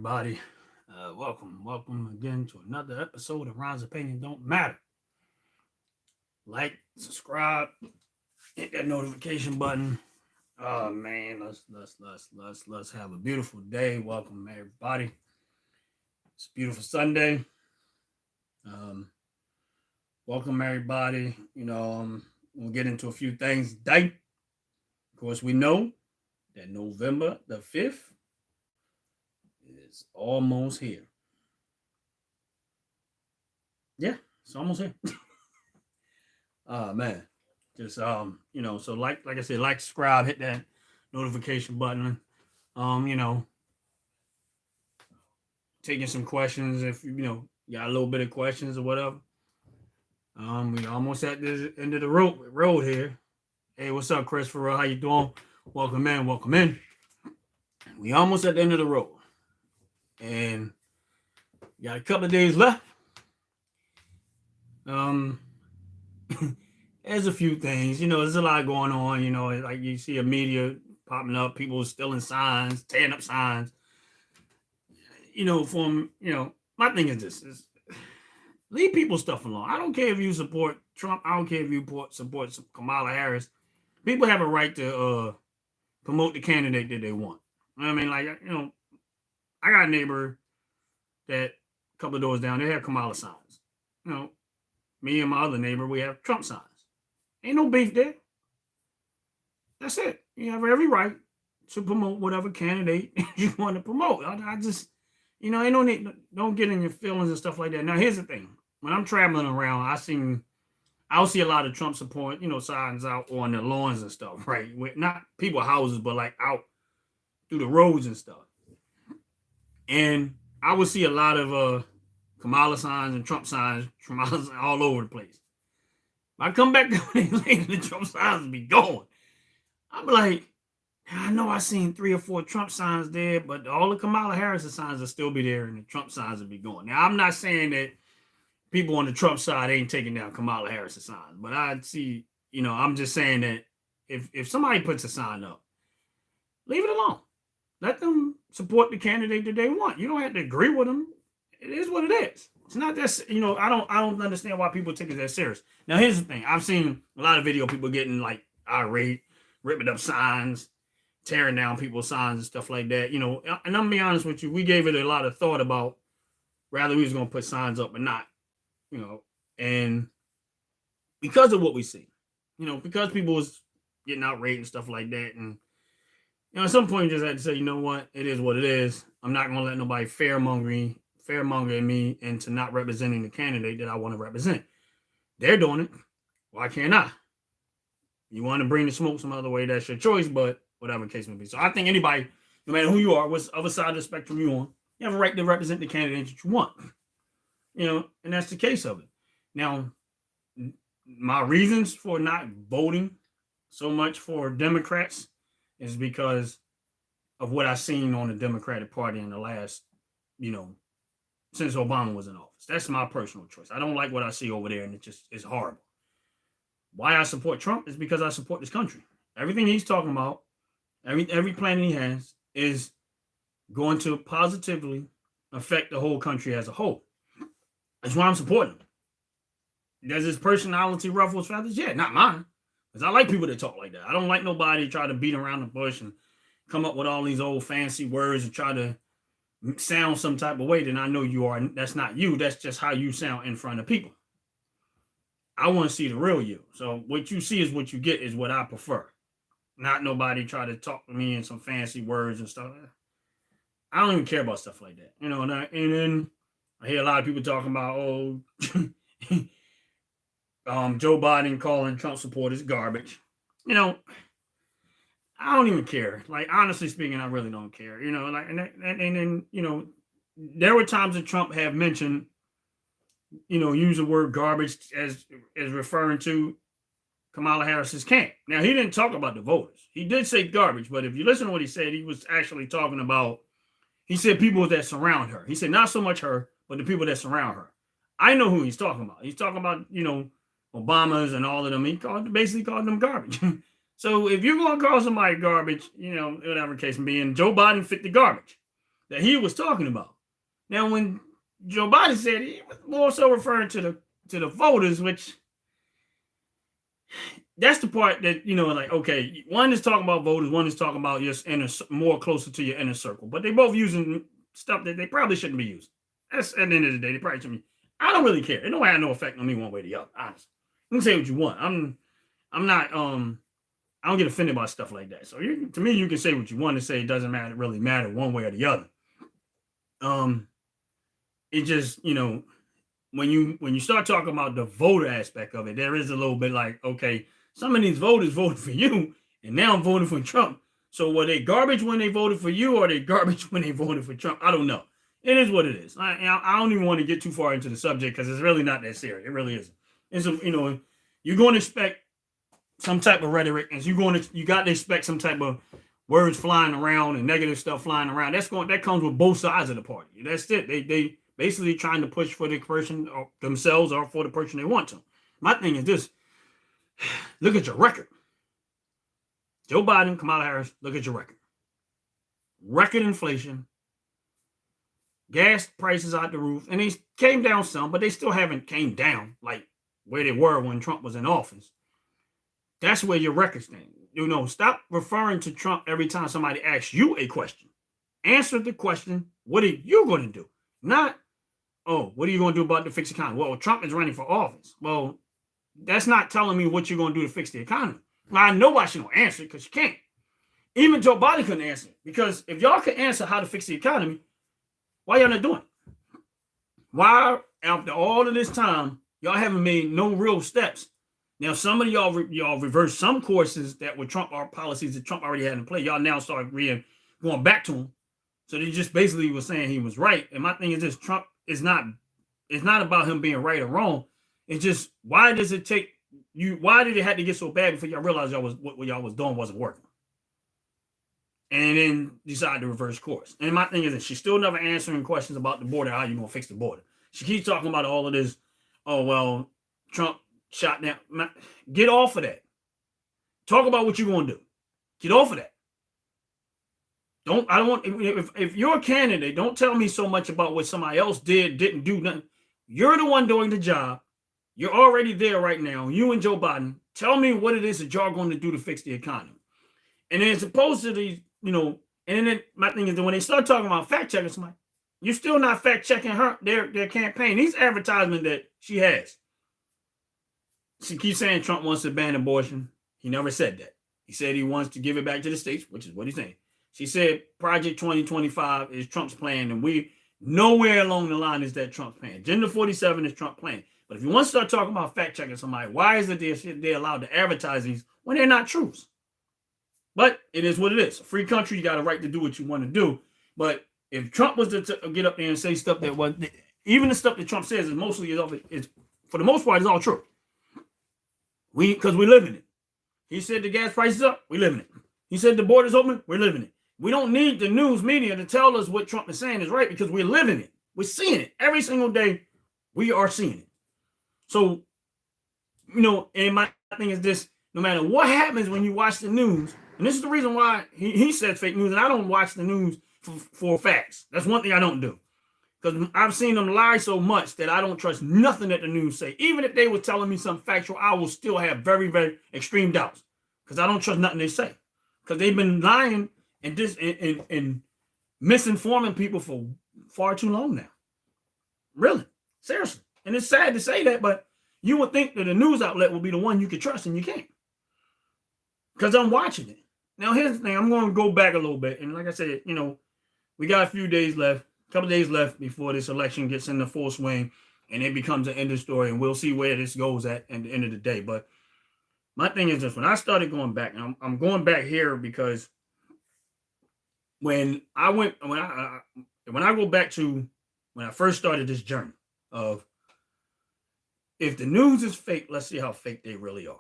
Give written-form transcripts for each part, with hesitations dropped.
everybody. Welcome again to another episode of Ron's Opinion Don't Matter. Like, subscribe, hit that notification button. Oh man, let's have a beautiful day. Welcome everybody. It's a beautiful Sunday. Um, Welcome everybody. We'll get into a few things today. Of course, we know that November the 5th is almost here. Yeah, it's almost here. Man. Just so like I said, like, subscribe, hit that notification button. Um, you know, Taking some questions if you got a little bit of questions or whatever. We almost at the end of the road here. Hey, what's up, Christopher? How you doing? Welcome in, welcome in. We almost at the end of the road. And got a couple of days left. There's a few things, there's a lot going on, like you see a media popping up, people stealing signs, tearing up signs. My thing is this is leave people's stuff alone. I don't care if you support Trump, I don't care if you support Kamala Harris. People have a right to promote the candidate that they want. I mean, I got a neighbor that a couple of doors down, they have Kamala signs. Me and my other neighbor, we have Trump signs. Ain't no beef there. That's it. You have every right to promote whatever candidate you want to promote. I just, ain't no need, don't get in your feelings and stuff like that. Now, here's the thing. When I'm traveling around, I'll see a lot of Trump support, signs out on the lawns and stuff, right? Not people's houses, but like out through the roads and stuff. And I would see a lot of Kamala signs and Trump signs all over the place. I come back later, the Trump signs will be gone. I'm like, I know I seen 3 or 4 Trump signs there, but all the Kamala Harris signs will still be there and the Trump signs will be gone. Now, I'm not saying that people on the Trump side ain't taking down Kamala Harris signs, but I see, I'm just saying that if somebody puts a sign up, leave it alone. Let them support the candidate that they want. You don't have to agree with them. It is what it is. It's not that, I don't understand why people take it that serious. Now, here's the thing. I've seen a lot of video people getting like irate, ripping up signs, tearing down people's signs and stuff like that. And I'm gonna be honest with you, we gave it a lot of thought about whether we was gonna put signs up or not, and because of what we see, because people was getting outraged and stuff like that, and at some point you just had to say, you know what, it is what it is. I'm not gonna let nobody fearmongering me into not representing the candidate that I want to represent. They're doing it. Why can't I? You want to bring the smoke some other way, that's your choice, but whatever the case may be. So I think anybody, no matter who you are, what other side of the spectrum you're on, you have a right to represent the candidate that you want. And that's the case of it. Now, my reasons for not voting so much for Democrats is because of what I've seen on the Democratic Party in the last, since Obama was in office. That's my personal choice. I don't like what I see over there, and it's horrible. Why I support Trump is because I support this country. Everything he's talking about, every plan he has is going to positively affect the whole country as a whole. That's why I'm supporting him. Does his personality ruffle his feathers? Yeah, not mine. Because I like people that talk like that. I don't like nobody try to beat around the bush and come up with all these old fancy words and try to sound some type of way. Then I know you are. That's not you. That's just how you sound in front of people. I want to see the real you. So what you see is what you get is what I prefer. Not nobody try to talk to me in some fancy words and stuff. I don't even care about stuff like that. And then I hear a lot of people talking about, Joe Biden calling Trump supporters garbage. I don't even care. Like, honestly speaking, I really don't care. And then, there were times that Trump have mentioned, use the word garbage as referring to Kamala Harris's camp. Now, he didn't talk about the voters. He did say garbage, but if you listen to what he said, he was actually talking about, he said people that surround her. He said not so much her, but the people that surround her. I know who he's talking about. He's talking about, Obamas and all of them. He basically called them garbage. So if you're going to call somebody garbage, whatever case may be, and Joe Biden fit the garbage. that he was talking about. Now, when Joe Biden said, he was more so referring to the voters, which that's the part that, like, okay, one is talking about voters, one is talking about your inner, more closer to your inner circle, but they both using stuff that they probably shouldn't be using. That's at the end of the day, they probably shouldn't be. I don't really care. It don't have no effect on me one way or the other. Honestly, you can say what you want. I'm not. I don't get offended by stuff like that. So to me, you can say what you want to say. It doesn't really matter one way or the other. It just, when you start talking about the voter aspect of it, there is a little bit like, okay, some of these voters voted for you, and now I'm voting for Trump. So were they garbage when they voted for you, or they garbage when they voted for Trump? I don't know. It is what it is. I don't even want to get too far into the subject because it's really not that serious. It really isn't. It's you're going to expect some type of rhetoric, and you got to expect some type of words flying around and negative stuff flying around. That comes with both sides of the party. That's it. They basically trying to push for the person or themselves or for the person they want to. My thing is this: look at your record. Joe Biden, Kamala Harris, look at your record. Record inflation, gas prices out the roof, and they came down some, but they still haven't came down like where they were when Trump was in office. That's where your record stands. Stop referring to Trump every time somebody asks you a question. Answer the question, what are you going to do? Not, oh, what are you going to do about the fixed economy? Well, Trump is running for office. Well, that's not telling me what you're going to do to fix the economy. Now, I know why she don't answer it, because she can't. Even Joe Biden couldn't answer it. Because if y'all could answer how to fix the economy, why y'all not doing it? Why, after all of this time, y'all haven't made no real steps? Now, some of y'all reversed some courses that were Trump policies that Trump already had in play. Y'all now start going back to him. So they just basically was saying he was right. And my thing is this: Trump is not. It's not about him being right or wrong. It's just, why does it take you? Why did it have to get so bad before y'all realized what y'all was doing wasn't working? And then decided to reverse course. And my thing is that she's still never answering questions about the border. How you gonna fix the border? She keeps talking about all of this. Oh well, Trump shot down. Get off of that. Talk about what you're gonna do. Get off of that. I don't want, if you're a candidate, don't tell me so much about what somebody else didn't do nothing. You're the one doing the job. You're already there right now. You and Joe Biden. Tell me what it is that y'all going to do to fix the economy. And then as opposed to these, and then my thing is that when they start talking about fact checking somebody, you're still not fact checking their campaign. These advertisements that she has. She keeps saying Trump wants to ban abortion. He never said that. He said he wants to give it back to the states, which is what he's saying. She said Project 2025 is Trump's plan, and we nowhere along the line is that Trump's plan. Agenda 47 is Trump's plan. But if you want to start talking about fact checking somebody, why is it they're allowed to advertise these when they're not truths? But it is what it is. A free country, you got a right to do what you want to do. But if Trump was to get up there and say stuff that was, even the stuff that Trump says is for the most part, is all true. Because we live in it. He said the gas prices up, we live in it. He said the border's open, we're living it. We don't need the news media to tell us what Trump is saying is right, because we're living it. We're seeing it every single day. We are seeing it. So, and my thing is this: no matter what happens when you watch the news, and this is the reason why he said fake news, and I don't watch the news for facts. That's one thing I don't do, because I've seen them lie so much that I don't trust nothing that the news say. Even if they were telling me something factual, I will still have very, very extreme doubts, because I don't trust nothing they say, because they've been lying and misinforming people for far too long now. Really, seriously. And it's sad to say that, but you would think that a news outlet will be the one you could trust, and you can't. Because I'm watching it. Now, here's the thing. I'm going to go back a little bit. And like I said, we got a couple days left before this election gets into full swing, and it becomes an end of story, and we'll see where this goes at the end of the day. But my thing is this: when I started going back, and I'm going back here because when I go back to when I first started this journey of, if the news is fake, let's see how fake they really are.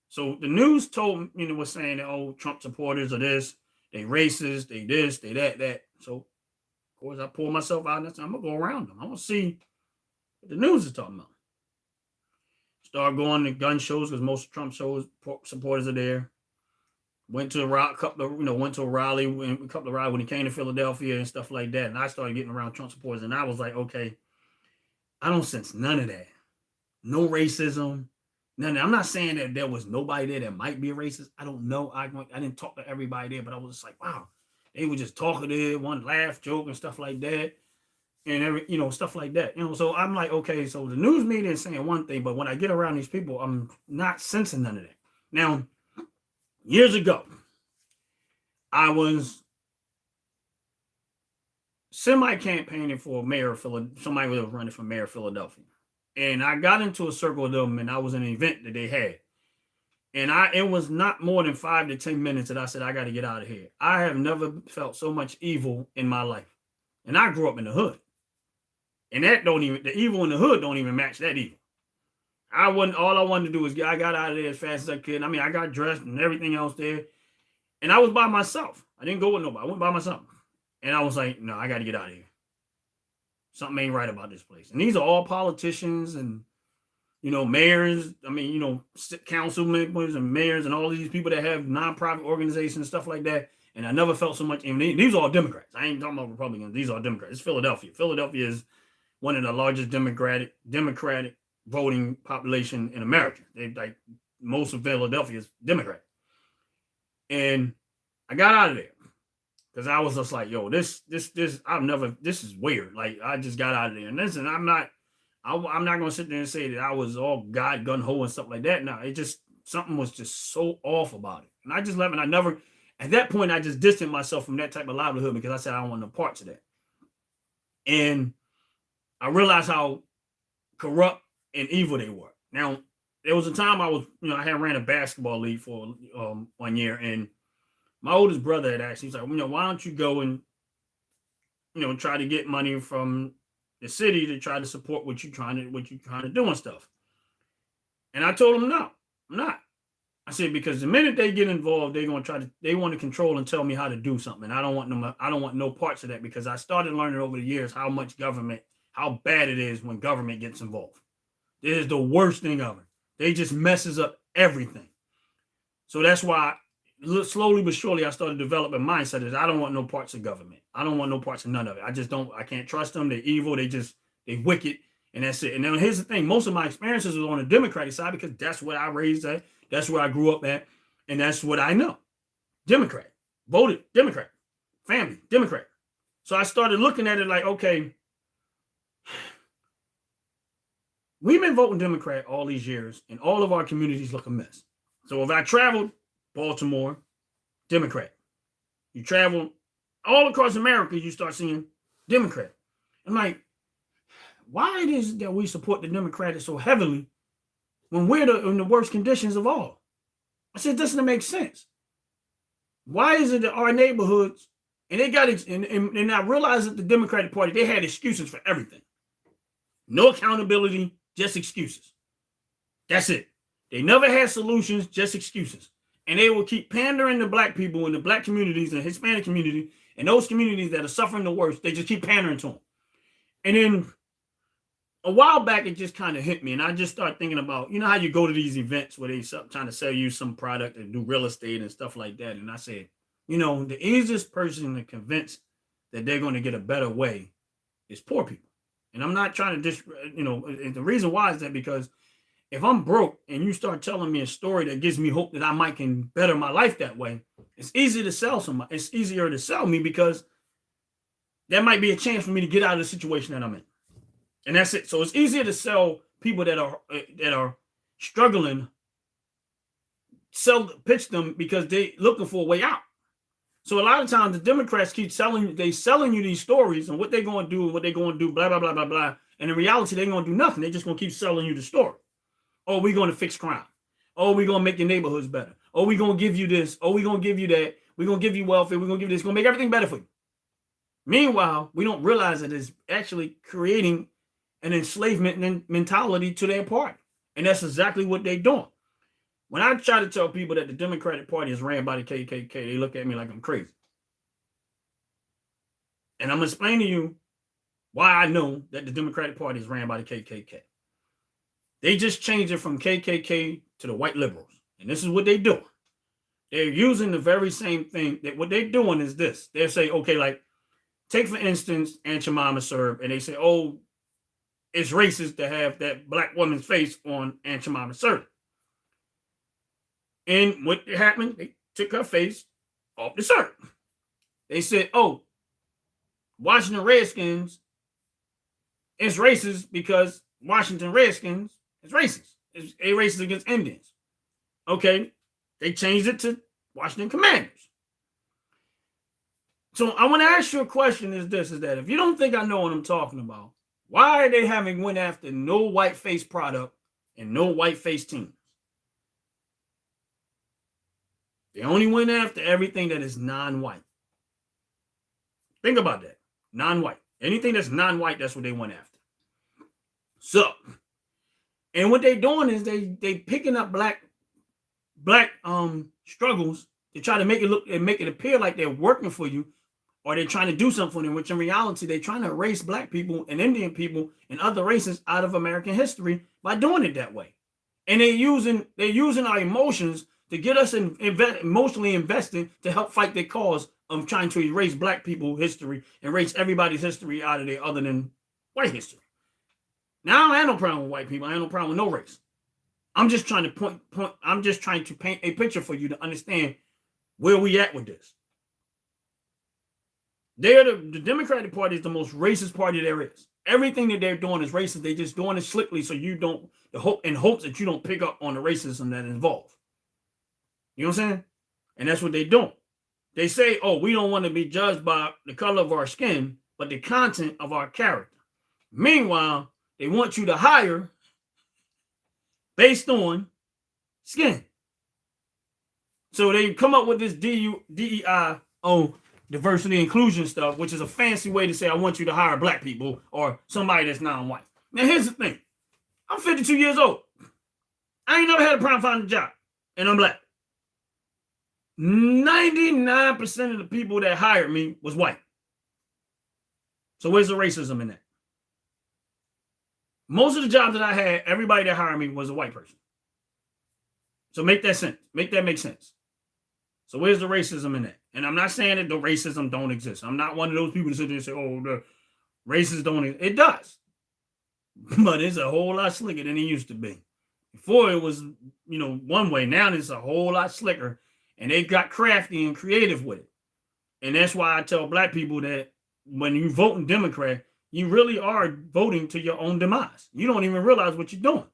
So the news was saying that, oh, Trump supporters are this, they racist, they this, they that. So of course I pull myself out and I'm gonna go around them. I'm gonna see what the news is talking about. Start going to gun shows because most Trump shows supporters are there. Went to a couple of, went to a rally, a couple of rallies when he came to Philadelphia and stuff like that. And I started getting around Trump supporters, and I was like, okay, I don't sense none of that. No racism. None. I'm not saying that there was nobody there that might be a racist. I don't know. I didn't talk to everybody there, but I was just like, wow, they were just talkative, one laugh, joke, and stuff like that, and stuff like that. So I'm like, okay, so the news media is saying one thing, but when I get around these people, I'm not sensing none of that. Now, years ago, I was semi-campaigning for mayor of Philadelphia. Somebody was running for mayor of Philadelphia. And I got into a circle with them, and I was in an event that they had. And it was not more than 5 to 10 minutes that I said, I got to get out of here. I have never felt so much evil in my life. And I grew up in the hood. And the evil in the hood don't even match that evil. All I wanted to do was I got out of there as fast as I could. I mean, I got dressed and everything else there. And I was by myself. I didn't go with nobody. I went by myself. And I was like, no, I got to get out of here. Something ain't right about this place. And these are all politicians and, mayors. I mean, council members and mayors and all these people that have nonprofit organizations and stuff like that. And I never felt so much. These are all Democrats. I ain't talking about Republicans. These are Democrats. It's Philadelphia. Philadelphia is one of the largest Democratic voting population in America. Most of Philadelphia is Democrat. And I got out of there because I was just like, yo, this is weird. Like, I just got out of there. And listen, I'm not going to sit there and say that I was all God gun ho and stuff like that. No, something was just so off about it. And I just left, and at that point, I just distanced myself from that type of livelihood because I said I don't want no parts of that. And I realized how corrupt and evil they were. Now, there was a time I had ran a basketball league for 1 year, and my oldest brother had asked, he's like, why don't you go and, try to get money from the city to try to support what you're trying to do and stuff. And I told him, no, I'm not. I said, because the minute they get involved, they want to control and tell me how to do something. I don't want no parts of that, because I started learning over the years how bad it is when government gets involved. It is the worst thing ever. They just messes up everything. So that's why slowly but surely I started developing mindset is I don't want no parts of government. I don't want no parts of none of it. I can't trust them. They're evil. They wicked. And that's it. And now here's the thing. Most of my experiences was on the Democratic side because that's what I raised at. That's where I grew up at. And that's what I know. Democrat. Voted Democrat. Family. Democrat. So I started looking at it like, okay, we've been voting Democrat all these years, and all of our communities look a mess. So if I traveled Baltimore, Democrat. You travel all across America, you start seeing Democrat. I'm like, why it is that we support the Democrats so heavily when we're in the worst conditions of all? I said, doesn't make sense. Why is it that our neighborhoods, and they got it, and I realized that the Democratic Party, they had excuses for everything. No accountability, just excuses. That's it. They never had solutions, just excuses. And they will keep pandering to black people in the black communities and Hispanic community and those communities that are suffering the worst. They just keep pandering to them. And then a while back, it just kind of hit me. And I just started thinking about, how you go to these events where they trying to sell you some product and do real estate and stuff like that. And I said, the easiest person to convince that they're going to get a better way is poor people. And I'm not trying to the reason why is that because if I'm broke and you start telling me a story that gives me hope that I might can better my life that way, it's easy to sell somebody. It's easier to sell me because that might be a chance for me to get out of the situation that I'm in. And that's it. So it's easier to sell people that are struggling, pitch them because they looking for a way out. So a lot of times the Democrats keep selling you these stories and what they're going to do and what they're going to do, blah, blah, blah, blah, blah. And in reality, they're going to do nothing. They're just going to keep selling you the story. Oh, we're going to fix crime. Oh, we're going to make your neighborhoods better. Oh, we're going to give you this. Oh, we're going to give you that. We're going to give you welfare. We're going to give you this. We're going to make everything better for you. Meanwhile, we don't realize that it's actually creating an enslavement mentality to their party. And that's exactly what they're doing. When I try to tell people that the Democratic Party is ran by the KKK, they look at me like I'm crazy. And I'm going to explain to you why I know that the Democratic Party is ran by the KKK. They just changed it from KKK to the white liberals. And this is what they do. They're using the very same thing. That what they're doing is this. They'll say, okay, like, take for instance, Aunt Jemima served, and they say, oh, it's racist to have that black woman's face on Aunt Jemima served. And what happened? They took her face off the shirt. They said, oh, Washington Redskins is racist because Washington Redskins is racist. It's a racist against Indians. Okay, they changed it to Washington Commanders. So I want to ask you a question is that if you don't think I know what I'm talking about, why are they having went after no white face product and no white face teams? They only went after everything that is non-white. Think about that. Non-white. Anything that's non-white, that's what they went after. So, and what they're doing is they picking up black struggles to try to make it look and make it appear like they're working for you, or they're trying to do something for them, which in reality they're trying to erase black people and Indian people and other races out of American history by doing it that way. And they're using our emotions to get us emotionally invested to help fight their cause of trying to erase black people's history, erase everybody's history out of there other than white history. Now I don't have no problem with white people. I have no problem with no race. I'm just trying to I'm just trying to paint a picture for you to understand where we at with this. The Democratic Party is the most racist party there is. Everything that they're doing is racist. They're just doing it slickly so you don't, in hopes that you don't pick up on the racism that is involved. You know what I'm saying? And that's what they're doing. They say, oh, we don't want to be judged by the color of our skin, but the content of our character. Meanwhile, they want you to hire based on skin. So they come up with this DEI on diversity inclusion stuff, which is a fancy way to say I want you to hire black people or somebody that's non-white. Now, here's the thing. I'm 52 years old. I ain't never had a problem finding a job, and I'm black. 99% of the people that hired me was white. So where's the racism in that? Most of the jobs that I had, everybody that hired me was a white person. So make that sense. Make that make sense. So where's the racism in that? And I'm not saying that the racism don't exist. I'm not one of those people that sit there and say, oh, the racists don't exist. It does. But it's a whole lot slicker than it used to be. Before it was, one way. Now it's a whole lot slicker. And they got crafty and creative with it. And that's why I tell black people that when you vote in Democrat, you really are voting to your own demise. You don't even realize what you're doing.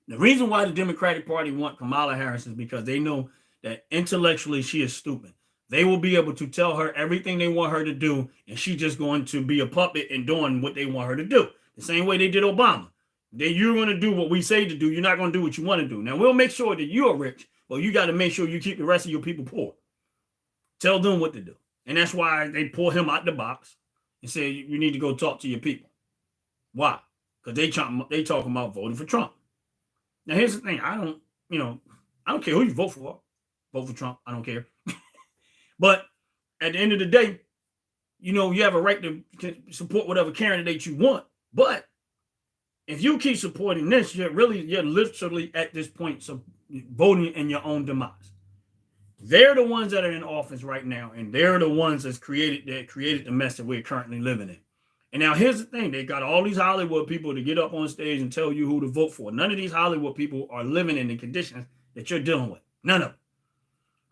The reason why the Democratic Party want Kamala Harris is because they know that intellectually she is stupid. They will be able to tell her everything they want her to do, and she's just going to be a puppet and doing what they want her to do. The same way they did Obama. You're going to do what we say to do. You're not going to do what you want to do. Now, we'll make sure that you are rich, but you got to make sure you keep the rest of your people poor. Tell them what to do. And that's why they pull him out the box and say, you need to go talk to your people. Why? Because they talking about voting for Trump. Now, here's the thing. I don't care who you vote for. Vote for Trump. I don't care. But at the end of the day, you have a right to support whatever candidate you want. But if you keep supporting this, you're literally at this point so voting in your own demise. They're the ones that are in office right now, and they're the ones that created the mess that we're currently living in. And now here's the thing. They got all these Hollywood people to get up on stage and tell you who to vote for. None of these Hollywood people are living in the conditions that you're dealing with. None of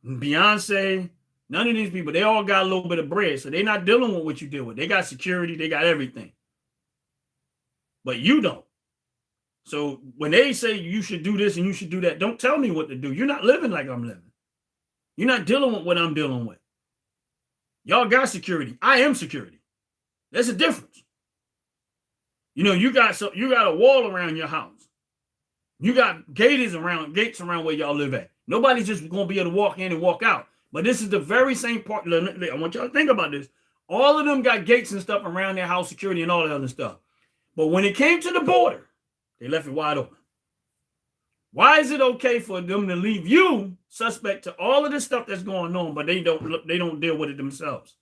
them. Beyonce, none of these people, they all got a little bit of bread. So they're not dealing with what you deal with. They got security. They got everything. But you don't. So when they say you should do this and you should do that, don't tell me what to do. You're not living like I'm living. You're not dealing with what I'm dealing with. Y'all got security. I am security. There's a difference. You got a wall around your house. You got gates around where y'all live at. Nobody's just going to be able to walk in and walk out. But this is the very same part. I want y'all to think about this. All of them got gates and stuff around their house, security and all that other stuff. But when it came to the border, they left it wide open. Why is it okay for them to leave you suspect to all of this stuff that's going on, but they don't deal with it themselves?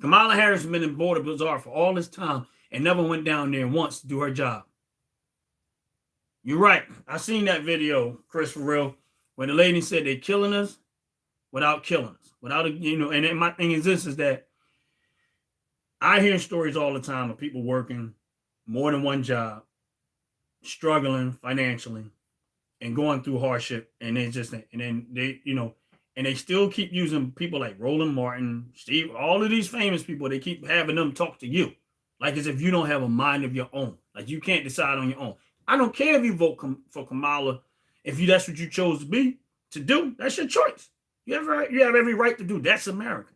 Kamala Harris has been in Border Bazaar for all this time and never went down there once to do her job. You're right. I seen that video, Chris, for real. where the lady said they're killing us without killing us, without a, and then my thing is this, is that I hear stories all the time of people working more than one job, struggling financially, and going through hardship, and then they, and they still keep using people like Roland Martin, Steve, all of these famous people. They keep having them talk to you, like as if you don't have a mind of your own, like you can't decide on your own. I don't care if you vote for Kamala, if that's what you chose to do. That's your choice. You have every right to do. That's America.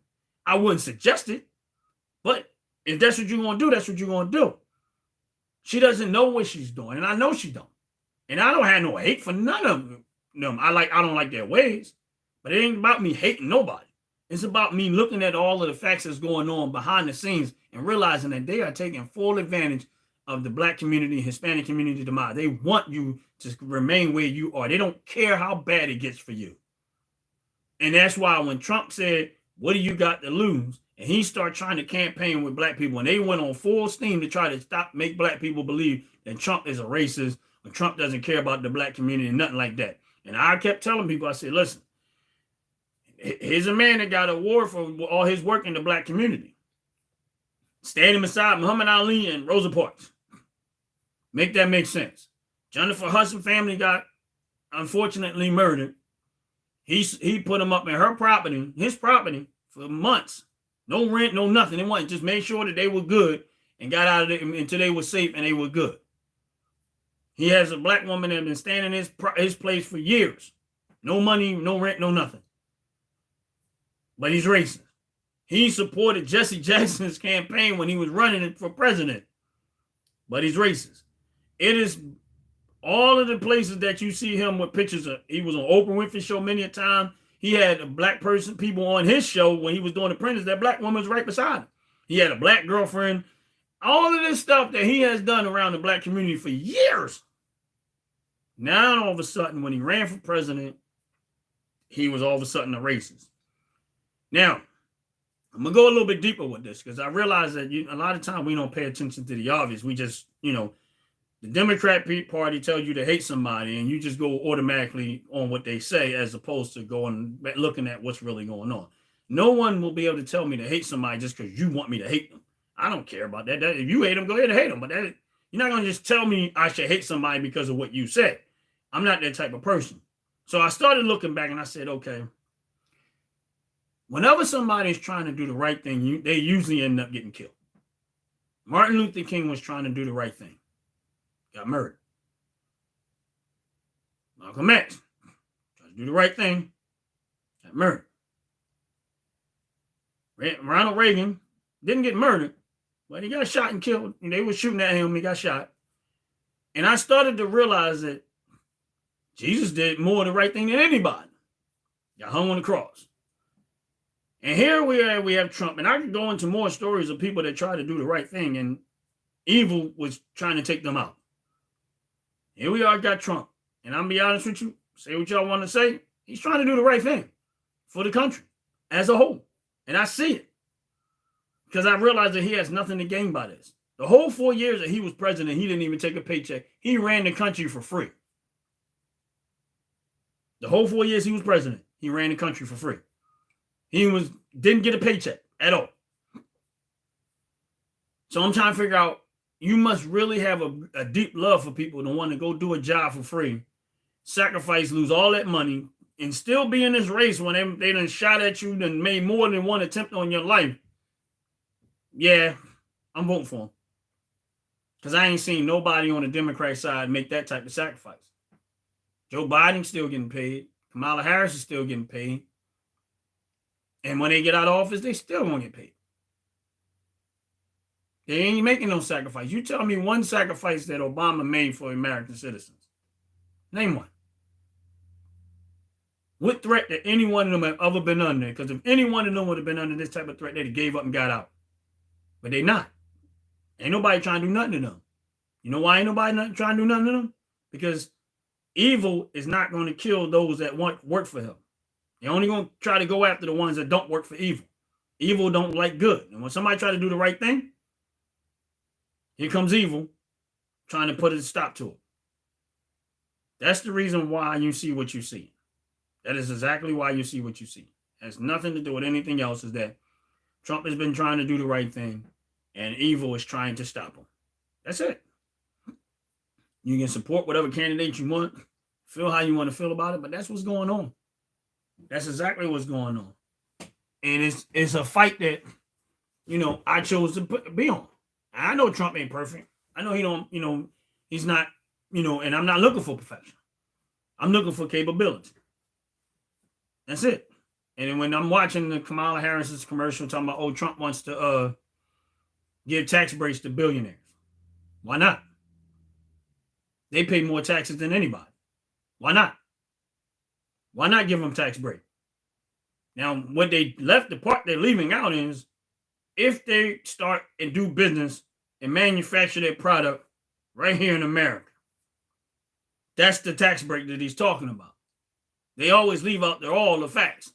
I wouldn't suggest it, but if that's what you're gonna do, that's what you're gonna do. She doesn't know what she's doing, and I know she don't. And I don't have no hate for none of them. I don't like their ways, but it ain't about me hating nobody. It's about me looking at all of the facts that's going on behind the scenes and realizing that they are taking full advantage of the Black community, Hispanic community demise. They want you to remain where you are. They don't care how bad it gets for you. And that's why when Trump said, "What do you got to lose?" and he started trying to campaign with Black people, and they went on full steam to try to make Black people believe that Trump is a racist, or Trump doesn't care about the Black community, and nothing like that. And I kept telling people, I said, listen, here's a man that got an award for all his work in the Black community, standing beside Muhammad Ali and Rosa Parks. Make that make sense. Jennifer Hudson family got, unfortunately, murdered. He put them up in his property, for months. No rent, no nothing. They wanted just made sure that they were good and got out of it until they were safe and they were good. He has a Black woman that has been standing in his place for years. No money, no rent, no nothing. But he's racist. He supported Jesse Jackson's campaign when he was running for president. But he's racist. It is all of the places that you see him with pictures of. He was on Oprah Winfrey show many a time. He had a Black people on his show when he was doing Apprentice. That Black woman was right beside him. He had a Black girlfriend. All of this stuff that he has done around the Black community for years. Now, all of a sudden, when he ran for president, he was all of a sudden a racist. Now, I'm going to go a little bit deeper with this because I realize that a lot of times we don't pay attention to the obvious. We just, the Democrat Party tells you to hate somebody and you just go automatically on what they say as opposed to going looking at what's really going on. No one will be able to tell me to hate somebody just because you want me to hate them. I don't care about that. If you hate them, go ahead and hate them. But you're not going to just tell me I should hate somebody because of what you said. I'm not that type of person. So I started looking back and I said, okay, whenever somebody's trying to do the right thing, they usually end up getting killed. Martin Luther King was trying to do the right thing. Got murdered. Malcolm X tried to do the right thing. Got murdered. Ronald Reagan didn't get murdered, but he got shot and killed. They were shooting at him. He got shot. And I started to realize that Jesus did more of the right thing than anybody. Got hung on the cross. And here we have Trump. And I could go into more stories of people that try to do the right thing and evil was trying to take them out. Here we are, got Trump. And I'm going to be honest with you, say what y'all want to say. He's trying to do the right thing for the country as a whole. And I see it. Because I realize that he has nothing to gain by this. The whole 4 years that he was president, he didn't even take a paycheck. He ran the country for free. The whole 4 years he was president, he ran the country for free. He didn't get a paycheck at all. So I'm trying to figure out, you must really have a deep love for people to want to go do a job for free, sacrifice, lose all that money, and still be in this race when they done shot at you and made more than one attempt on your life. Yeah, I'm voting for him. Because I ain't seen nobody on the Democrat side make that type of sacrifice. Joe Biden's still getting paid. Kamala Harris is still getting paid. And when they get out of office, they still won't get paid. They ain't making no sacrifice. You tell me one sacrifice that Obama made for American citizens. Name one. What threat that any one of them have ever been under? Because if any one of them would have been under this type of threat, they'd have gave up and got out. But they not. Ain't nobody trying to do nothing to them. You know why ain't nobody trying to do nothing to them? Because evil is not going to kill those that work for him. They're only going to try to go after the ones that don't work for evil. Evil don't like good. And when somebody try to do the right thing, here comes evil trying to put a stop to it. That's the reason why you see what you see. That is exactly why you see what you see. It has nothing to do with anything else. Is that Trump has been trying to do the right thing, and evil is trying to stop him. That's it. You can support whatever candidate you want, feel how you want to feel about it, but that's what's going on. That's exactly what's going on. And it's a fight that, I chose to be on. I know Trump ain't perfect. I know he don't, he's not, and I'm not looking for perfection. I'm looking for capability. That's it. And then when I'm watching the Kamala Harris's commercial talking about, oh, Trump wants to give tax breaks to billionaires. Why not? They pay more taxes than anybody. Why not? Why not give them tax break? Now, what they left, the part they're leaving out is if they start and do business and manufacture their product right here in America. That's the tax break that he's talking about. They always leave out there all the facts.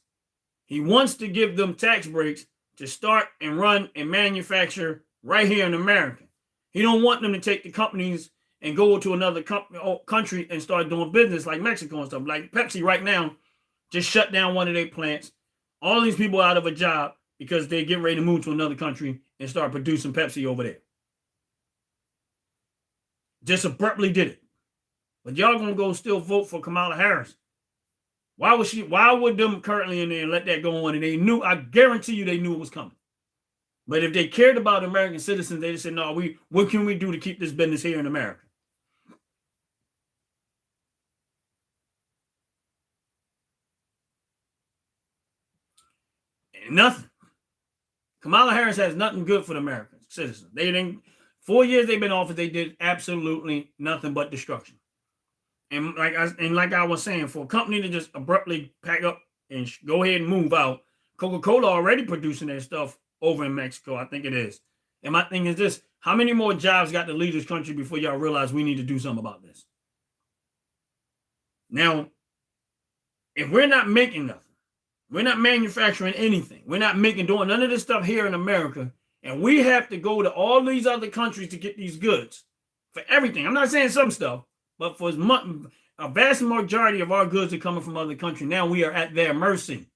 He wants to give them tax breaks to start and run and manufacture right here in America. He don't want them to take the companies and go to another country and start doing business like Mexico and stuff. Like Pepsi right now just shut down one of their plants. All these people out of a job because they get ready to move to another country and start producing Pepsi over there. Just abruptly did it. But y'all gonna go still vote for Kamala Harris. Why would them currently in there let that go on? And they knew, I guarantee you they knew it was coming. But if they cared about American citizens, they just said, no, what can we do to keep this business here in America? Nothing. Kamala Harris has nothing good for the American citizens. They didn't. 4 years they've been in office, they did absolutely nothing but destruction. And like I was saying, for a company to just abruptly pack up and go ahead and move out, Coca-Cola already producing their stuff over in Mexico, I think it is. And my thing is this: how many more jobs got to leave this country before y'all realize we need to do something about this? Now, if we're not making nothing, we're not manufacturing anything, we're not doing none of this stuff here in America, and we have to go to all these other countries to get these goods for everything. I'm not saying some stuff, but for a vast majority of our goods are coming from other countries. Now we are at their mercy.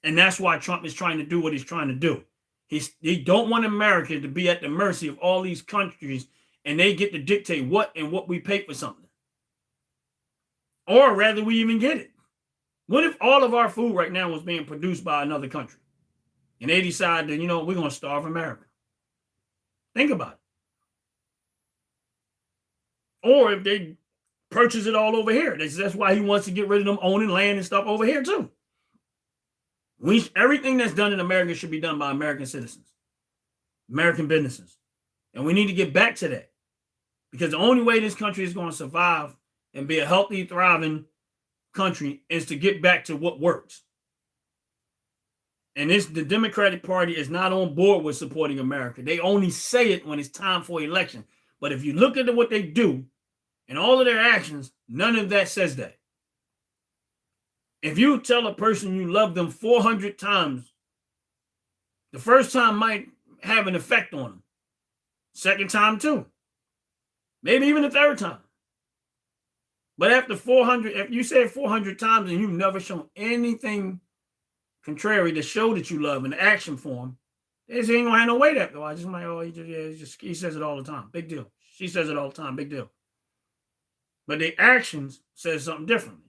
And that's why Trump is trying to do what he's trying to do. He don't want America to be at the mercy of all these countries and they get to dictate what we pay for something. Or rather, we even get it. What if all of our food right now was being produced by another country and they decide that, we're going to starve America? Think about it. Or if they purchase it all over here. That's why he wants to get rid of them owning land and stuff over here too. Everything that's done in America should be done by American citizens, American businesses. And we need to get back to that. Because the only way this country is going to survive and be a healthy, thriving country is to get back to what works. And the Democratic Party is not on board with supporting America. They only say it when it's time for election. But if you look at what they do and all of their actions, none of that says that. If you tell a person you love them 400 times, the first time might have an effect on them. Second time too. Maybe even the third time. But after 400, if you say it 400 times and you've never shown anything contrary to show that you love in action form, they ain't gonna have no weight after. I just might, he says it all the time. Big deal. She says it all the time. Big deal. But the actions says something differently.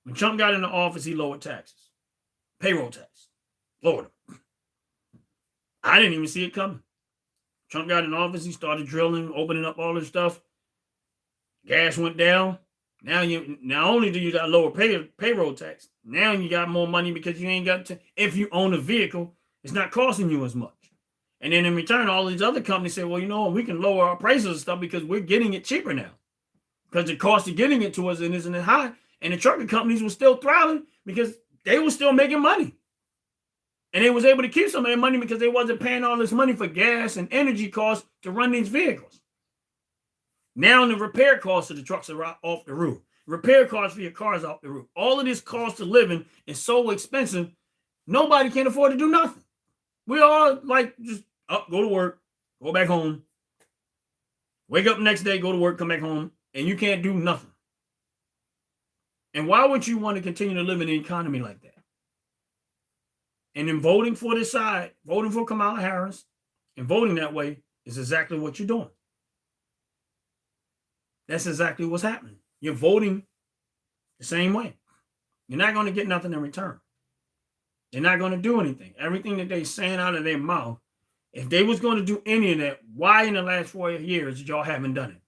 When Trump got into office, he lowered taxes. Payroll tax. Lowered them. I didn't even see it coming. Trump got in office, he started drilling, opening up all this stuff. Gas went down. Now not only do you got lower payroll tax, now you got more money because you ain't got to, if you own a vehicle, it's not costing you as much. And then in return, all these other companies say, well, we can lower our prices and stuff because we're getting it cheaper now. Because the cost of getting it to us isn't as high. And the trucking companies were still thriving because they were still making money. And they was able to keep some of their money because they wasn't paying all this money for gas and energy costs to run these vehicles. Now the repair costs of the trucks are off the roof. Repair costs for your cars off the roof. All of this cost of living is so expensive, nobody can afford to do nothing. We all just up, go to work, go back home, wake up the next day, go to work, come back home, and you can't do nothing. And why would you want to continue to live in an economy like that? And then voting for this side, voting for Kamala Harris, and voting that way is exactly what you're doing. That's exactly what's happening. You're voting the same way. You're not going to get nothing in return. They're not going to do anything. Everything that they're saying out of their mouth, if they was going to do any of that, why in the last 4 years y'all haven't done it?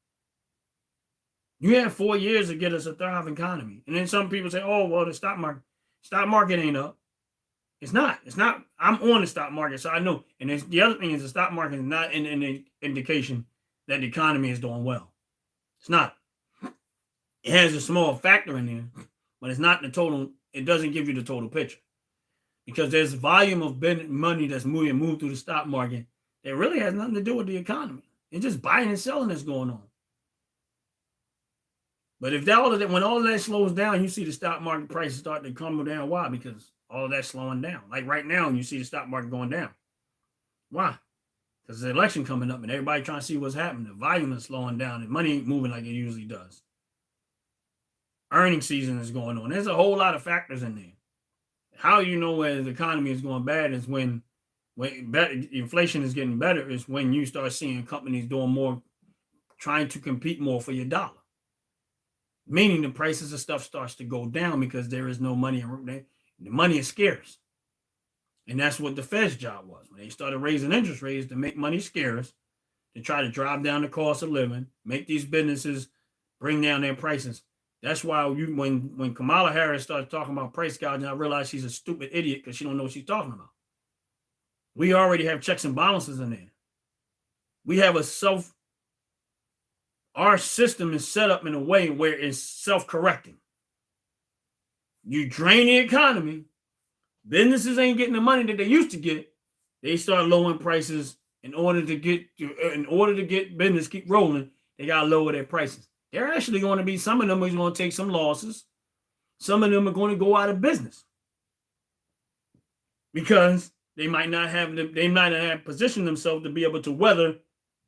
You had 4 years to get us a thriving economy. And then some people say, oh, well, the stock market ain't up. It's not. It's not. I'm on the stock market, so I know. And the other thing is the stock market is not an indication that the economy is doing well. It's not. It has a small factor in there, but it's not the total. It doesn't give you the total picture. Because there's volume of money that's moved through the stock market that really has nothing to do with the economy. It's just buying and selling that's going on. But if when all of that slows down, you see the stock market prices start to come down. Why? Because all of that's slowing down. Like right now, you see the stock market going down. Why? Because the election coming up and everybody trying to see what's happening. The volume is slowing down and money ain't moving like it usually does. Earning season is going on. There's a whole lot of factors in there. How you know where the economy is going bad is when inflation is getting better is when you start seeing companies doing more, trying to compete more for your dollar. Meaning the prices of stuff starts to go down because there is no money. The money is scarce. And that's what the Fed's job was. When they started raising interest rates to make money scarce, to try to drive down the cost of living, make these businesses bring down their prices. That's why when Kamala Harris started talking about price gouging, I realized she's a stupid idiot because she don't know what she's talking about. We already have checks and balances in there. We have our system is set up in a way where it's self-correcting. You drain the economy, businesses ain't getting the money that they used to get. They start lowering prices in order to get business keep rolling. They got to lower their prices. They're actually going to be, some of them are going to take some losses. Some of them are going to go out of business because they might not have positioned themselves to be able to weather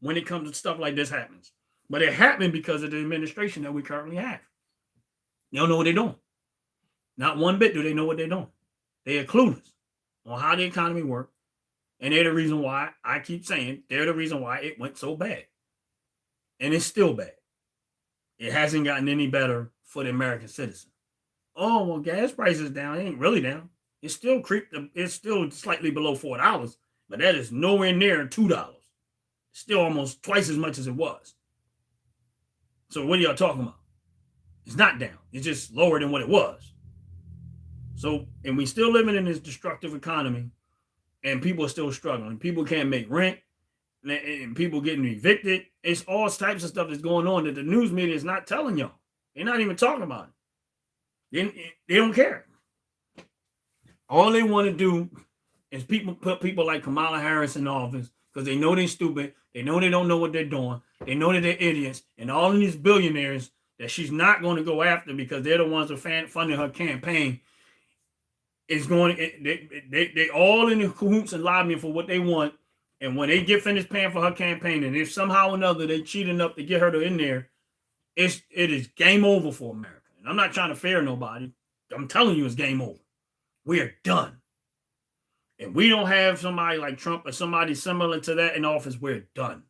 when it comes to stuff like this happens. But it happened because of the administration that we currently have. They don't know what they're doing. Not one bit do they know what they're doing. They are clueless on how the economy works. And they're the reason why, I keep saying, they're the reason why it went so bad. And it's still bad. It hasn't gotten any better for the American citizen. Oh, well, gas prices down. It ain't really down. It's still it's still slightly below $4, but that is nowhere near $2. Still almost twice as much as it was. So what are y'all talking about? It's not down. It's just lower than what it was. So, and we still living in this destructive economy, and people are still struggling. People can't make rent, and people getting evicted. It's all types of stuff that's going on that the news media is not telling y'all. They're not even talking about it. They don't care. All they want to do is put people like Kamala Harris in office because they know they're stupid. They know they don't know what they're doing. They know that they're idiots. And all of these billionaires that she's not going to go after because they're the ones that are funding her campaign is going. They all in the cahoots and lobbying for what they want. And when they get finished paying for her campaign, and if somehow or another they cheat enough to get her to in there, it is game over for America. And I'm not trying to fear nobody. I'm telling you, it's game over. We are done. And we don't have somebody like Trump or somebody similar to that in office. We're done.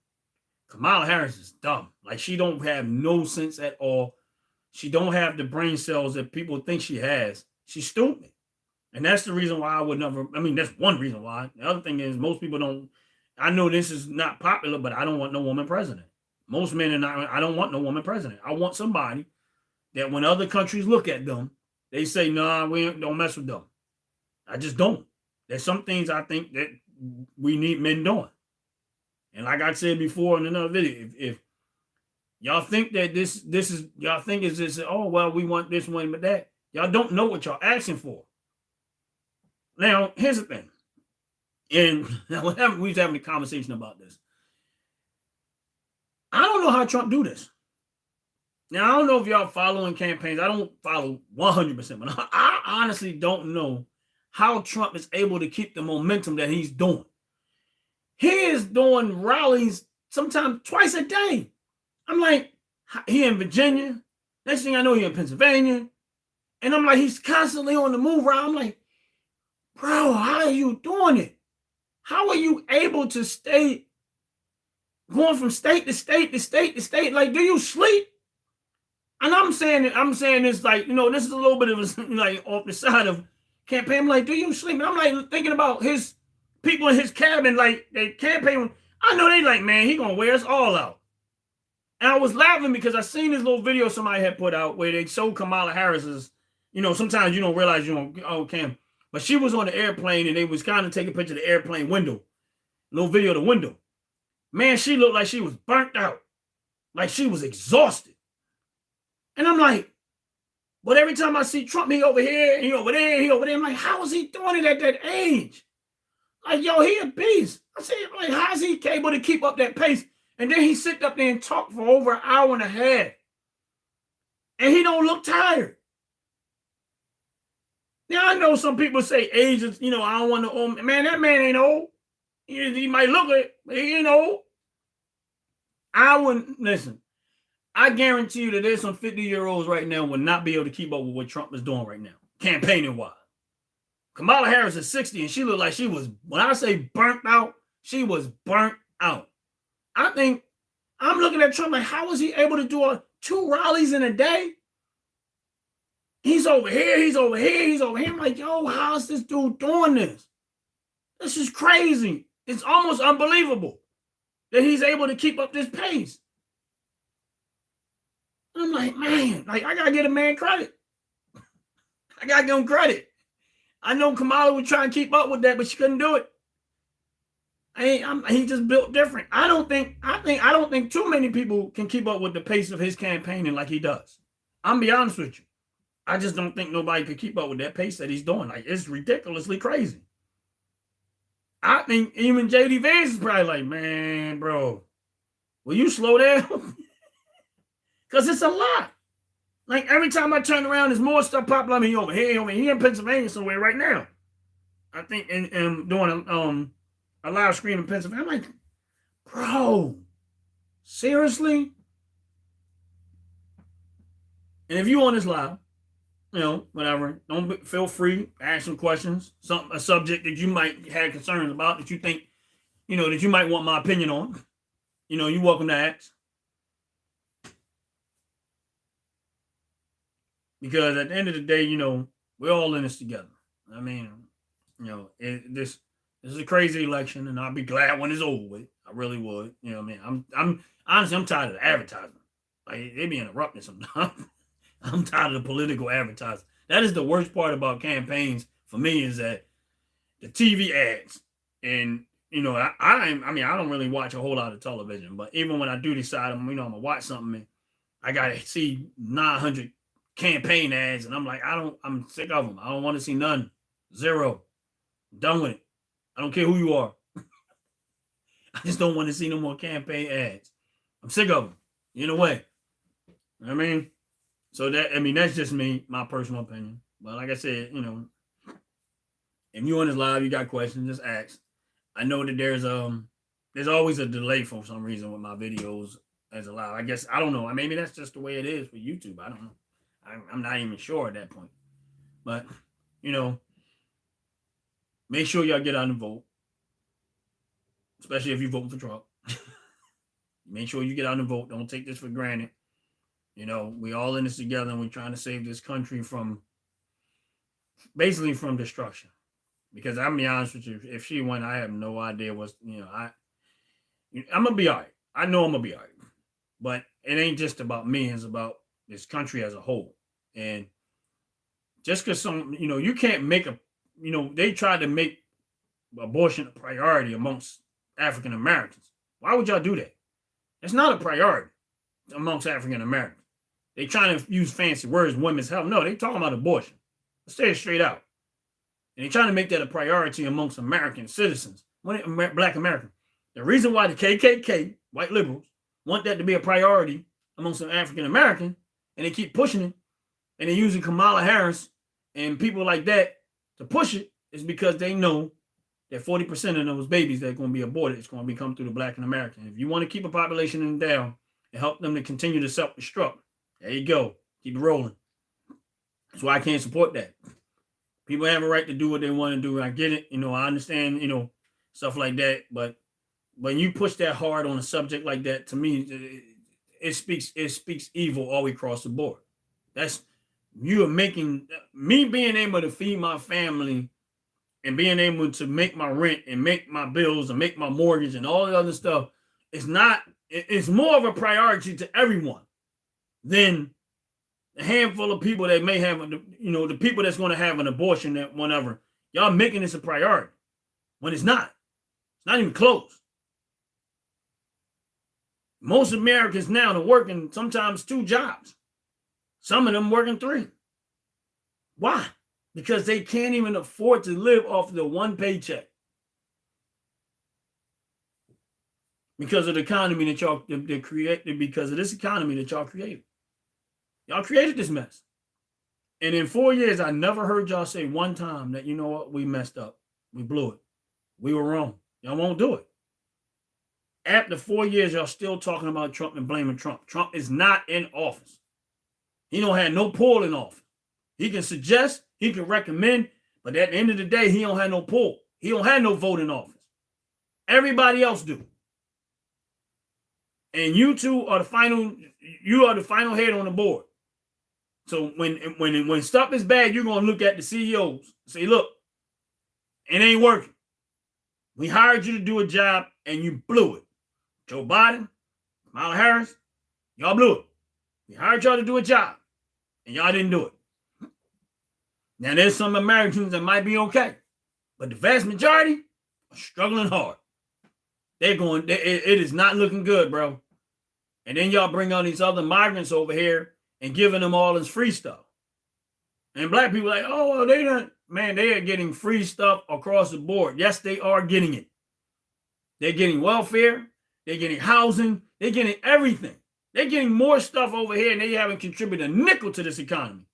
Kamala Harris is dumb. Like, she don't have no sense at all. She don't have the brain cells that people think she has. She's stupid. And that's the reason why I would never, that's one reason why. The other thing is most people don't, I know this is not popular, but I don't want no woman president. Most men are not, I don't want no woman president. I want somebody that when other countries look at them, they say, nah, we don't mess with them. I just don't. There's some things I think that we need men doing. And like I said before in another video, if y'all think that this is, y'all think is this, oh, well, we want this one, but that, y'all don't know what y'all asking for. Now, here's the thing. And we was having a conversation about this. I don't know how Trump do this. Now, I don't know if y'all following campaigns. I don't follow 100%, but I honestly don't know how Trump is able to keep the momentum that he's doing. He is doing rallies sometimes twice a day. I'm like, he in Virginia. Next thing I know, he in Pennsylvania. And I'm like, he's constantly on the move around. I'm like, bro, how are you doing it? How are you able to stay going from state to state to state to state? Like, do you sleep? And I'm saying this like, this is a little bit of a, like off the side of campaign. I'm like, do you sleep? And I'm like thinking about his people in his cabin, like they campaign. I know they like, man, he gonna wear us all out. And I was laughing because I seen this little video somebody had put out where they showed Kamala Harris's, sometimes you don't realize you don't, Cam. But she was on the airplane and they was kind of taking a picture of the airplane window. Little video of the window. Man, she looked like she was burnt out. Like she was exhausted. And I'm like, but every time I see Trump, he over here, he over there, he over there. I'm like, how is he doing it at that age? Like, yo, he a beast. I said, like, how is he able to keep up that pace? And then he sit up there and talk for over an hour and a half. And he don't look tired. Now, I know some people say age is, I don't want to, man, that man ain't old. He might look it, but he ain't old. I wouldn't, listen, I guarantee you that there's some 50-year-olds right now would not be able to keep up with what Trump is doing right now, campaigning-wise. Kamala Harris is 60, and she looked like she was, when I say burnt out, she was burnt out. I think, I'm looking at Trump like, how is he able to do 2 rallies in a day? He's over here, he's over here, he's over here. I'm like, yo, how's this dude doing this? This is crazy. It's almost unbelievable that he's able to keep up this pace. I'm like, man, like I gotta get a man credit. I gotta give him credit. I know Kamala was trying to keep up with that, but she couldn't do it. He just built different. I don't think too many people can keep up with the pace of his campaigning like he does. I'm be honest with you. I just don't think nobody could keep up with that pace that he's doing. Like, it's ridiculously crazy. I think even J.D. Vance is probably like, man, bro, will you slow down? Because it's a lot. Like, every time I turn around, there's more stuff popping up. He over here, he in Pennsylvania somewhere right now. I think and doing a live stream in Pennsylvania. I'm like, bro, seriously? And if you on this live, whatever, don't feel free, ask some questions, a subject that you might have concerns about that you think, that you might want my opinion on. You're welcome to ask. Because at the end of the day, we're all in this together. I mean, this is a crazy election, and I'll be glad when it's over with. I really would. I'm honestly, I'm tired of the advertising. Like, they be interrupting sometimes. I'm tired of the political advertising. That is the worst part about campaigns for me, is that the TV ads. And, I don't really watch a whole lot of television, but even when I do decide I'm going to watch something, and I got to see 900 campaign ads, and I'm like, I'm sick of them. I don't want to see none. Zero. I'm done with it. I don't care who you are. I just don't want to see no more campaign ads. I'm sick of them. In a way. You know what I mean? So that's just me, my personal opinion. But like I said, if you on this live, you got questions, just ask. I know that there's always a delay for some reason with my videos as a live. I guess, I don't know. Maybe that's just the way it is for YouTube. I don't know. I'm not even sure at that point. But, make sure y'all get out and vote. Especially if you're voting for Trump. Make sure you get out and vote. Don't take this for granted. We all in this together, and we're trying to save this country from destruction. Because I'm gonna be honest with you, if she won, I have no idea what's, I'm gonna be all right. I know I'm gonna be all right. But it ain't just about me, it's about this country as a whole. And just because you can't make they tried to make abortion a priority amongst African Americans. Why would y'all do that? It's not a priority amongst African Americans. They trying to use fancy words, women's health. No, they talking about abortion. Let's say it straight out. And they trying to make that a priority amongst American citizens, Black Americans. The reason why the KKK, white liberals, want that to be a priority amongst some African Americans, and they keep pushing it, and they're using Kamala Harris and people like that to push it, is because they know that 40% of those babies that are going to be aborted is going to come through the Black and American. If you want to keep a population down and help them to continue to self-destruct, there you go. Keep it rolling. That's why I can't support that. People have a right to do what they want to do. I get it. I understand, stuff like that. But when you push that hard on a subject like that, to me, it speaks evil all across the board. That's you are making me being able to feed my family and being able to make my rent and make my bills and make my mortgage and all the other stuff. It's not. It's more of a priority to everyone than a handful of people that may have, the people that's going to have an abortion, that whatever. Y'all making this a priority when it's not. It's not even close. Most Americans now are working sometimes 2 jobs. Some of them working 3. Why? Because they can't even afford to live off the one paycheck. Because of the economy that y'all created, because of this economy that y'all created. Y'all created this mess. And in 4 years, I never heard y'all say one time that, you know what, we messed up. We blew it. We were wrong. Y'all won't do it. After 4 years, y'all still talking about Trump and blaming Trump. Trump is not in office. He don't have no pull in office. He can suggest, he can recommend, but at the end of the day, he don't have no pull. He don't have no vote in office. Everybody else do. And you two are the final head on the board. So when stuff is bad, you're going to look at the CEOs and say, look, it ain't working. We hired you to do a job and you blew it. Joe Biden, Kamala Harris, y'all blew it. We hired y'all to do a job and y'all didn't do it. Now, there's some Americans that might be okay, but the vast majority are struggling hard. It is not looking good, bro. And then y'all bring all these other migrants over here and giving them all this free stuff. And black people are like, oh, well, they are getting free stuff across the board. Yes, they are getting it. They're getting welfare. They're getting housing. They're getting everything. They're getting more stuff over here, and they haven't contributed a nickel to this economy.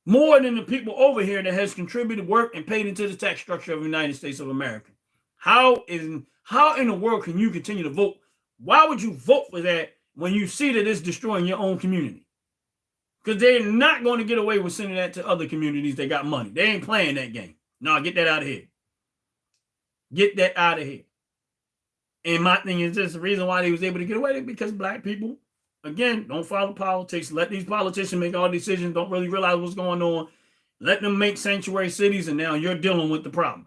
More than the people over here that has contributed work and paid into the tax structure of the United States of America. How in the world can you continue to vote? Why would you vote for that when you see that it's destroying your own community? Because they're not going to get away with sending that to other communities that got money. They ain't playing that game. No, get that out of here. Get that out of here. And my thing is this, the reason why they was able to get away with it, because black people, again, don't follow politics. Let these politicians make all decisions. Don't really realize what's going on. Let them make sanctuary cities, and now you're dealing with the problem.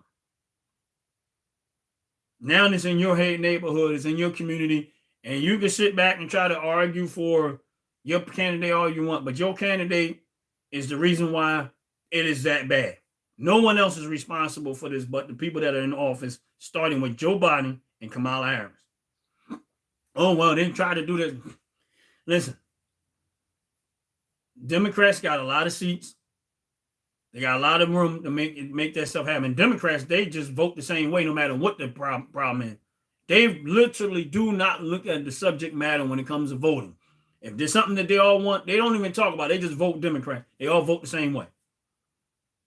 Now it's in your neighborhood, it's in your community, and you can sit back and try to argue for your candidate all you want, but your candidate is the reason why it is that bad. No one else is responsible for this but the people that are in office, starting with Joe Biden and Kamala Harris. Oh, well, they try to do this. Listen, Democrats got a lot of seats. They got a lot of room to make that stuff happen. Democrats, they just vote the same way no matter what the problem is. They literally do not look at the subject matter when it comes to voting. If there's something that they all want, they don't even talk about it. They just vote Democrat. They all vote the same way.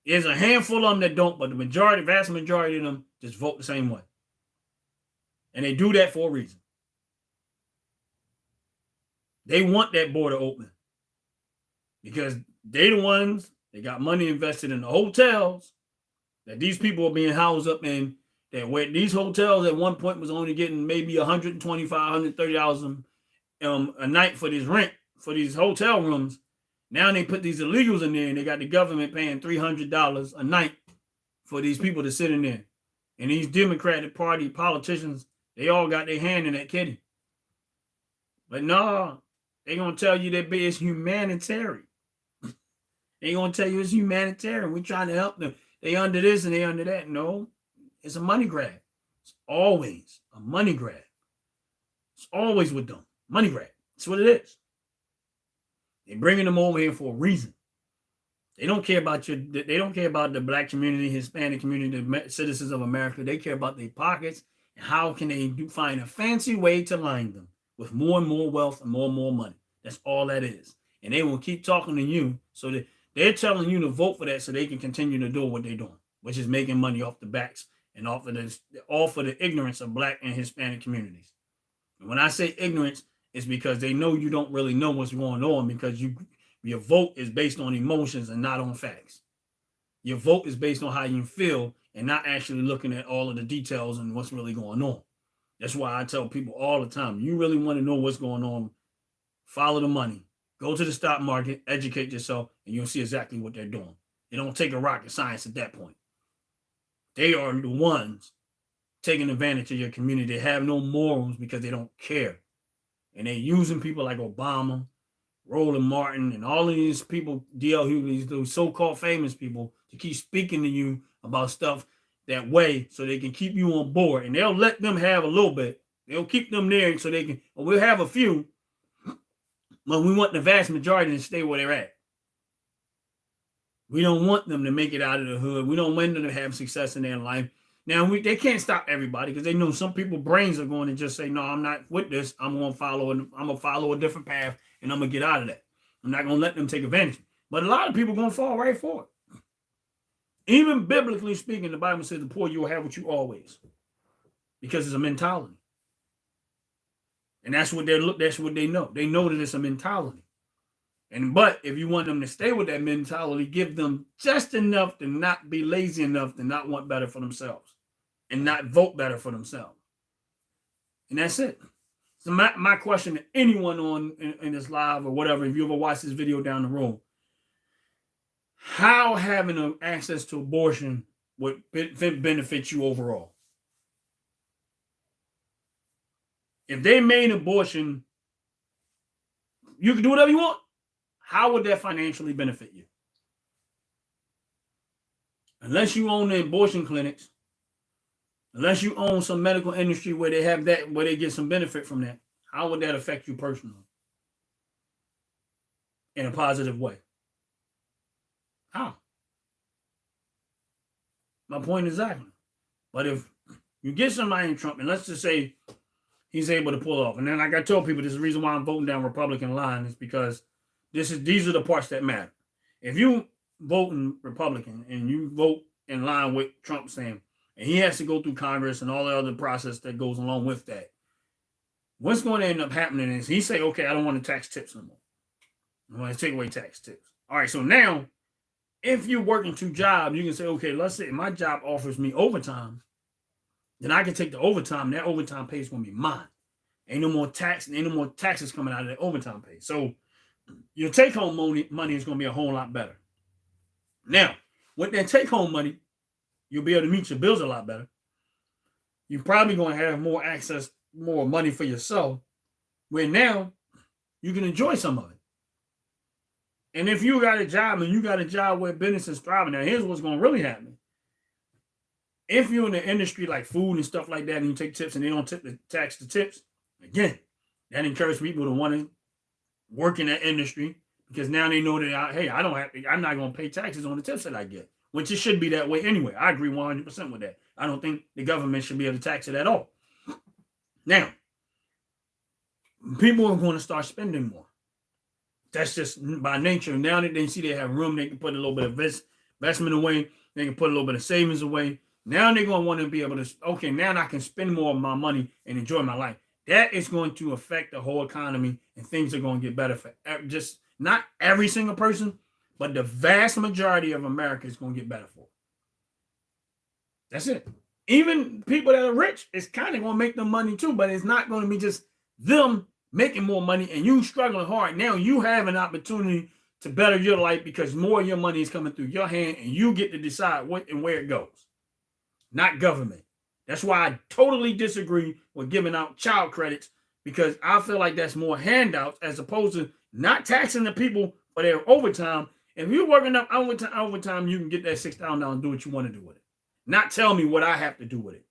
There's a handful of them that don't, but the vast majority of them just vote the same way. And they do that for a reason. They want that border open because they the ones, they got money invested in the hotels that these people are being housed up in, that where these hotels at one point was only getting maybe $125, $130 a night for this rent, for these hotel rooms. Now they put these illegals in there and they got the government paying $300 a night for these people to sit in there. And these Democratic Party politicians, they all got their hand in that kitty. But no, they're going to tell you that it's humanitarian. They're going to tell you it's humanitarian. We're trying to help them. They under this and they under that. No, it's a money grab. It's always a money grab. It's always with them. Money grab. That's what it is. They're bringing them over here for a reason. They don't care about they don't care about the black community, Hispanic community, the citizens of America. They care about their pockets and how can they find a fancy way to line them with more and more wealth and more money. That's all that is. And they will keep talking to you so that they're telling you to vote for that so they can continue to do what they're doing, which is making money off the backs and off of the ignorance of black and Hispanic communities. And when I say ignorance, it's because they know you don't really know what's going on because Your vote is based on emotions and not on facts. Your vote is based on how you feel and not actually looking at all of the details and what's really going on. That's why I tell people all the time, you really want to know what's going on, follow the money. Go to the stock market, educate yourself, and you'll see exactly what they're doing. It don't take a rocket science at that point. They are the ones taking advantage of your community. They have no morals because they don't care. And they're using people like Obama, Roland Martin, and all of these people, D.L. Hughley, those so-called famous people, to keep speaking to you about stuff that way so they can keep you on board. And they'll let them have a little bit. They'll keep them there so they can, well, we'll have a few, but we want the vast majority to stay where they're at. We don't want them to make it out of the hood. We don't want them to have success in their life. Now, they can't stop everybody because they know some people's brains are going to just say, no, I'm not with this. I'm going to follow a different path, and I'm going to get out of that. I'm not going to let them take advantage. But a lot of people are going to fall right for it. Even biblically speaking, the Bible says the poor you will have with you always, because it's a mentality. And that's what they know. They know that it's a mentality. But if you want them to stay with that mentality, give them just enough to not be lazy enough to not want better for themselves and not vote better for themselves. And that's it. So my question to anyone on in this live or whatever, if you ever watch this video down the road, how having access to abortion would benefit you overall? If they made abortion, you can do whatever you want. How would that financially benefit you? Unless you own the abortion clinics, unless you own some medical industry where they have that, where they get some benefit from that, how would that affect you personally? In a positive way. How? My point exactly. But if you get somebody in Trump, and let's just say he's able to pull off, and then like I told people, this is the reason why I'm voting down Republican line is because these are the parts that matter. If you vote in Republican and you vote in line with Trump saying, and he has to go through Congress and all the other process that goes along with that, what's going to end up happening is he say, okay, I don't want to tax tips no more. I want to take away tax tips. All right, so now, if you're working two jobs, you can say, okay, let's say my job offers me overtime, then I can take the overtime. That overtime pay is going to be mine. Ain't no more taxes coming out of that overtime pay. So your take-home money is going to be a whole lot better. Now, with that take-home money, you'll be able to meet your bills a lot better. You're probably going to have more access, more money for yourself, where now you can enjoy some of it. And if you got a job and you got a job where business is thriving, now here's what's going to really happen. If you're in the industry like food and stuff like that, and you take tips and they don't tax the tips, again, that encourages people to want to work in that industry because now they know that, hey, I'm not going to pay taxes on the tips that I get, which it should be that way anyway. I agree 100% with that. I don't think the government should be able to tax it at all. Now, people are going to start spending more. That's just by nature. Now that they see they have room, they can put a little bit of investment away. They can put a little bit of savings away. Now they're going to want to be able to, okay, now I can spend more of my money and enjoy my life. That is going to affect the whole economy, and things are going to get better for just not every single person, but the vast majority of America is going to get better for. That's it. Even people that are rich, it's kind of going to make them money too, but it's not going to be just them making more money and you struggling hard. Now you have an opportunity to better your life because more of your money is coming through your hand and you get to decide what and where it goes, not government. That's why I totally disagree with giving out child credits, because I feel like that's more handouts as opposed to not taxing the people for their overtime. If you're working up overtime, you can get that $6,000 and do what you want to do with it. Not tell me what I have to do with it.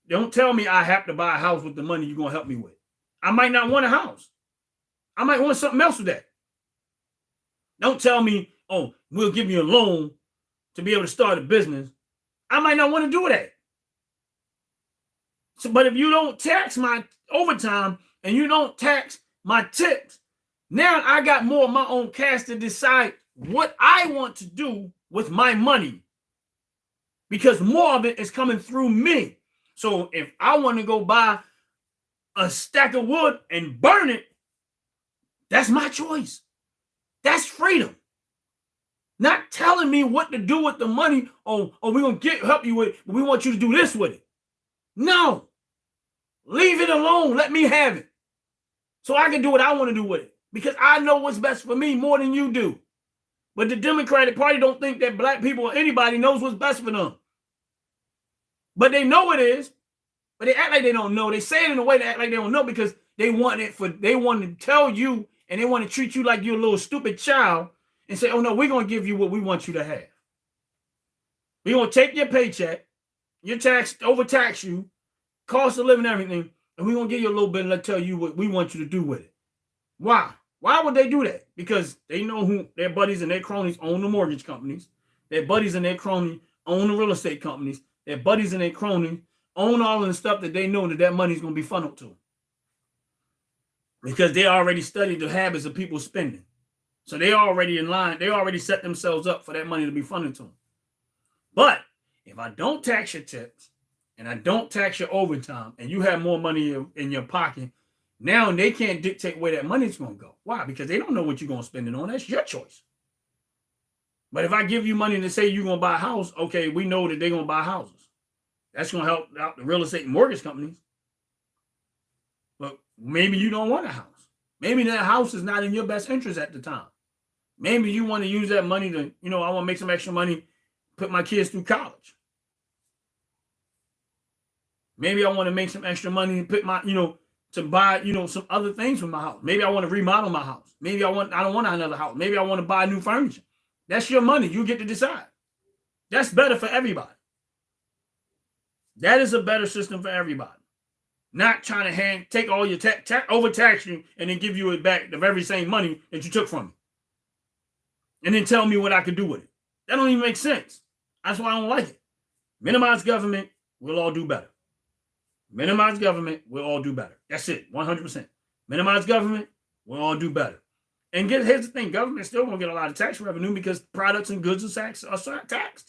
Don't tell me I have to buy a house with the money you're going to help me with. I might not want a house. I might want something else with that. Don't tell me, oh, we'll give you a loan to be able to start a business. I might not want to do that. So, but if you don't tax my overtime and you don't tax my tips, now I got more of my own cash to decide what I want to do with my money, because more of it is coming through me. So if I want to go buy a stack of wood and burn it, that's my choice. That's freedom. Not telling me what to do with the money. Oh, we're going to help you with it, but we want you to do this with it. No. Leave it alone. Let me have it. So I can do what I want to do with it. Because I know what's best for me more than you do. But the Democratic Party don't think that black people or anybody knows what's best for them. But they know it is. But they act like they don't know. They say it in a way to act like they don't know because they want to tell you and they want to treat you like you're a little stupid child and say, oh no, we're going to give you what we want you to have. We're going to take your paycheck, your tax, overtax you, cost of living, everything, and we're going to give you a little bit and tell you what we want you to do with it. Why? Why would they do that? Because they know who their buddies and their cronies own the mortgage companies. Their buddies and their cronies own the real estate companies. Their buddies and their cronies own all of the stuff that they know that money is going to be funneled to. Because they already studied the habits of people spending. So they already in line. They already set themselves up for that money to be funneled to them. But if I don't tax your tips and I don't tax your overtime and you have more money in your pocket, now they can't dictate where that money's going to go. Why? Because they don't know what you're going to spend it on. That's your choice. But if I give you money to say you're going to buy a house, okay, we know that they're going to buy houses. That's going to help out the real estate and mortgage companies. But maybe you don't want a house. Maybe that house is not in your best interest at the time. Maybe you want to use that money to, I want to make some extra money, put my kids through college. Maybe I want to make some extra money and put my, to buy, some other things for my house. Maybe I want to remodel my house. Maybe I don't want another house. Maybe I want to buy new furniture. That's your money. You get to decide. That's better for everybody. That is a better system for everybody. Not trying to take all your overtax you and then give you it back the very same money that you took from me. And then tell me what I could do with it. That don't even make sense. That's why I don't like it. Minimize government, we'll all do better. Minimize government, we'll all do better. That's it, 100%. Minimize government, we'll all do better. And here's the thing, government still won't get a lot of tax revenue because products and goods are taxed.